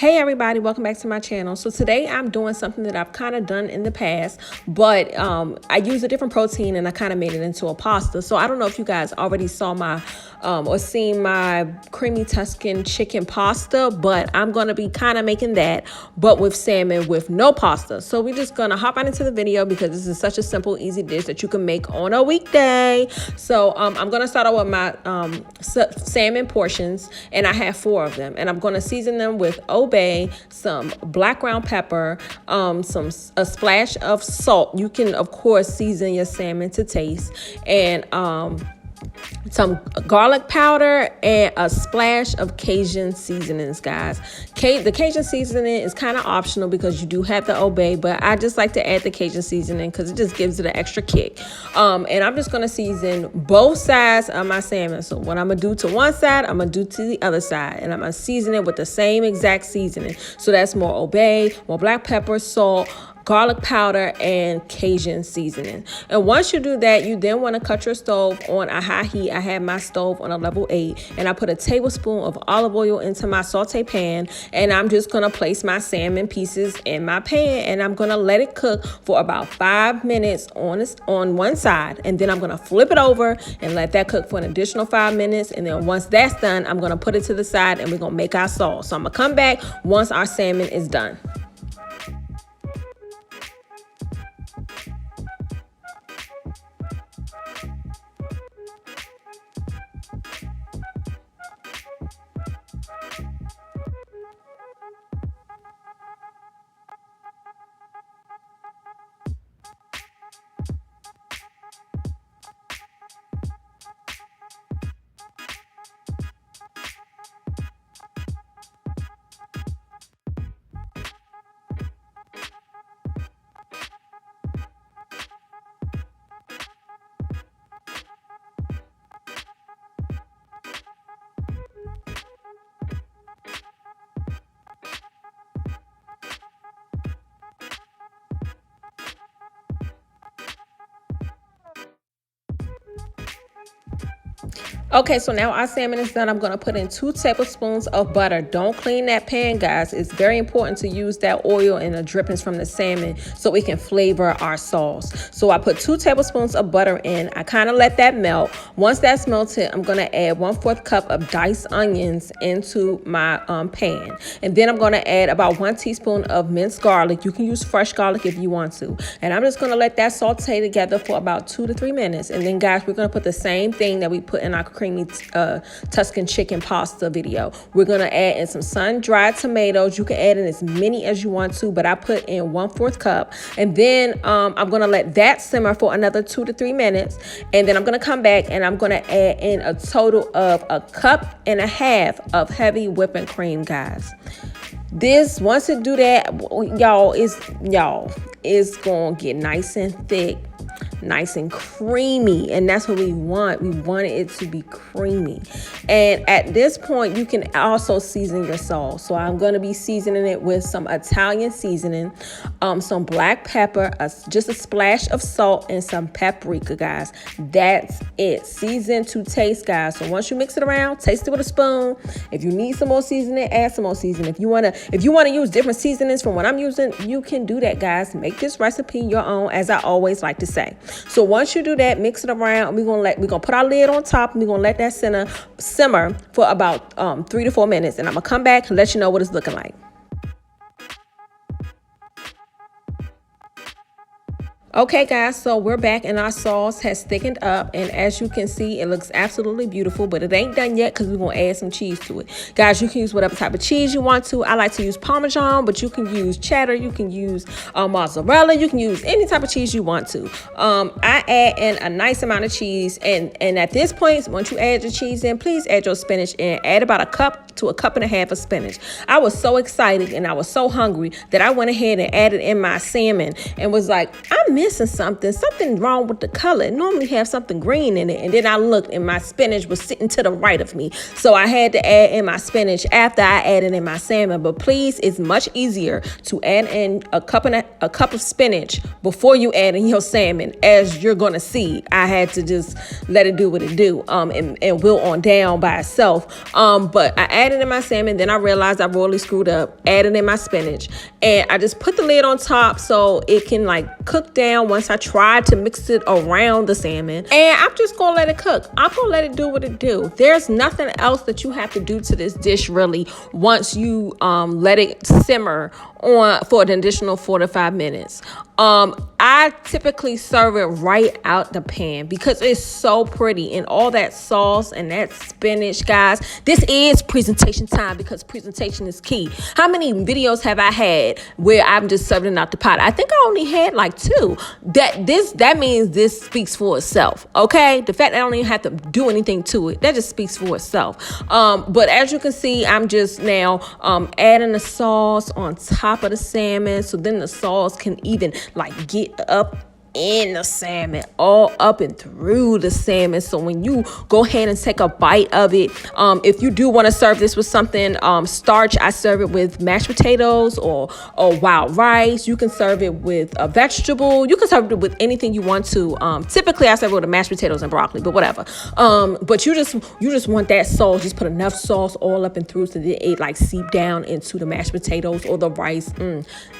Hey everybody, welcome back to my channel. So today I'm doing something that I've kind of done in the past, but I used a different protein and I kind of made it into a pasta. So I don't know if you guys already saw my or seen my creamy Tuscan chicken pasta, but I'm going to be kind of making that, but with salmon with no pasta. So we're just going to hop right into the video because this is such a simple, easy dish that you can make on a weekday. So I'm going to start out with my salmon portions, and I have 4 of them, and I'm going to season them with Old Bay, some black ground pepper, a splash of salt. You can of course season your salmon to taste, and some garlic powder and a splash of Cajun seasonings, guys. The Cajun seasoning is kind of optional because you do have to obey, but I just like to add the Cajun seasoning because it just gives it an extra kick. And I'm just going to season both sides of my salmon. So what I'm going to do to one side, I'm going to do to the other side, and I'm going to season it with the same exact seasoning. So that's more obey, more black pepper, salt, garlic powder, and Cajun seasoning. And once you do that, you then want to cut your stove on a high heat. I have my stove on a level 8, and I put a tablespoon of olive oil into my saute pan, and I'm just going to place my salmon pieces in my pan, and I'm going to let it cook for about 5 minutes on one side, and then I'm going to flip it over and let that cook for an additional 5 minutes. And then once that's done, I'm going to put it to the side, and we're going to make our sauce. So I'm going to come back once our salmon is done. Okay, so now our salmon is done. I'm going to put in 2 tablespoons of butter. Don't clean that pan, guys. It's very important to use that oil and the drippings from the salmon so we can flavor our sauce. So I put 2 tablespoons of butter in. I kind of let that melt. Once that's melted, I'm going to add 1/4 cup of diced onions into my pan. And then I'm going to add about 1 teaspoon of minced garlic. You can use fresh garlic if you want to. And I'm just going to let that saute together for about 2 to 3 minutes. And then, guys, we're going to put the same thing that we put in our creamy Tuscan chicken pasta video. We're going to add in some sun-dried tomatoes. You can add in as many as you want to, but I put in 1/4 cup. And then I'm going to let that simmer for another 2 to 3 minutes. And then I'm going to come back and I'm going to add in a total of 1.5 cups of heavy whipping cream, guys. This, once it do that, y'all, it's going to get nice and thick, nice and creamy, and that's what we want. We want it to be creamy. And at this point, you can also season your sauce. So I'm going to be seasoning it with some Italian seasoning, some black pepper, just a splash of salt, and some paprika, guys. That's it. Season to taste, guys. So once you mix it around, taste it with a spoon. If you need some more seasoning, add some more seasoning. If you want to use different seasonings from what I'm using, you can do that, guys. Make this recipe your own, as I always like to say. So once you do that, mix it around. We're gonna put our lid on top, and we're gonna let that simmer for about 3 to 4 minutes. And I'm gonna come back and let you know what it's looking like. Okay, guys, so we're back and our sauce has thickened up, and as you can see, it looks absolutely beautiful, but it ain't done yet because we're going to add some cheese to it. Guys, you can use whatever type of cheese you want to. I like to use Parmesan, but you can use cheddar, you can use mozzarella, you can use any type of cheese you want to. I add in a nice amount of cheese, and at this point, once you add your cheese in, please add your spinach in. Add about 1 cup to 1.5 cups of spinach. I was so excited and I was so hungry that I went ahead and added in my salmon and was like, I'm missing something wrong with the color. It normally have something green in it. And then I looked and my spinach was sitting to the right of me. So I had to add in my spinach after I added in my salmon. But please, it's much easier to add in a cup of spinach before you add in your salmon. As you're going to see, I had to just let it do what it do and wilt on down by itself. But I added in my salmon. Then I realized I royally screwed up, added in my spinach, and I just put the lid on top so it can like cook down once I tried to mix it around the salmon. And I'm just gonna let it cook. I'm gonna let it do what it do. There's nothing else that you have to do to this dish really once you let it simmer on for an additional 4 to 5 minutes. I typically serve it right out the pan because it's so pretty, and all that sauce and that spinach, guys. This is presentation time because presentation is key. How many videos have I had where I'm just serving out the pot? I think I only had like 2. That means this speaks for itself. Okay, the fact that I don't even have to do anything to it, that just speaks for itself. But as you can see, I'm just now adding the sauce on top of the salmon, so then the sauce can even like get up in the salmon, all up and through the salmon. So when you go ahead and take a bite of it, if you do want to serve this with something starch, I serve it with mashed potatoes or wild rice. You can serve it with a vegetable. You can serve it with anything you want to. Typically I serve it with mashed potatoes and broccoli, but whatever. But you just want that sauce. Just put enough sauce all up and through so that it like seep down into the mashed potatoes or the rice.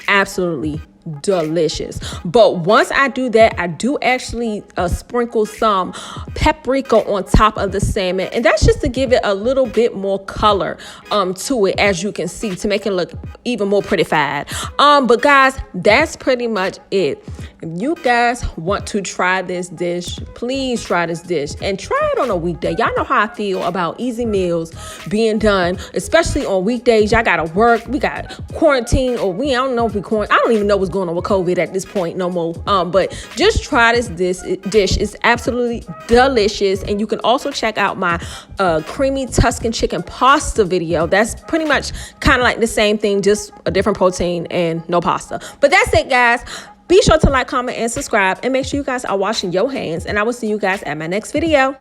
Absolutely delicious. But once I do that, I do actually sprinkle some paprika on top of the salmon, and that's just to give it a little bit more color to it, as you can see, to make it look even more prettified. But guys, that's pretty much it. If you guys want to try this dish, please try this dish and try it on a weekday. Y'all know how I feel about easy meals being done, especially on weekdays. Y'all gotta work, we got quarantine, or I don't know if we quarantine. I don't even know what's going on with COVID at this point no more. But just try this dish. It's absolutely delicious. And you can also check out my creamy Tuscan chicken pasta video. That's pretty much kind of like the same thing, just a different protein and no pasta. But that's it, guys. Be sure to like, comment, and subscribe, and make sure you guys are washing your hands, and I will see you guys at my next video.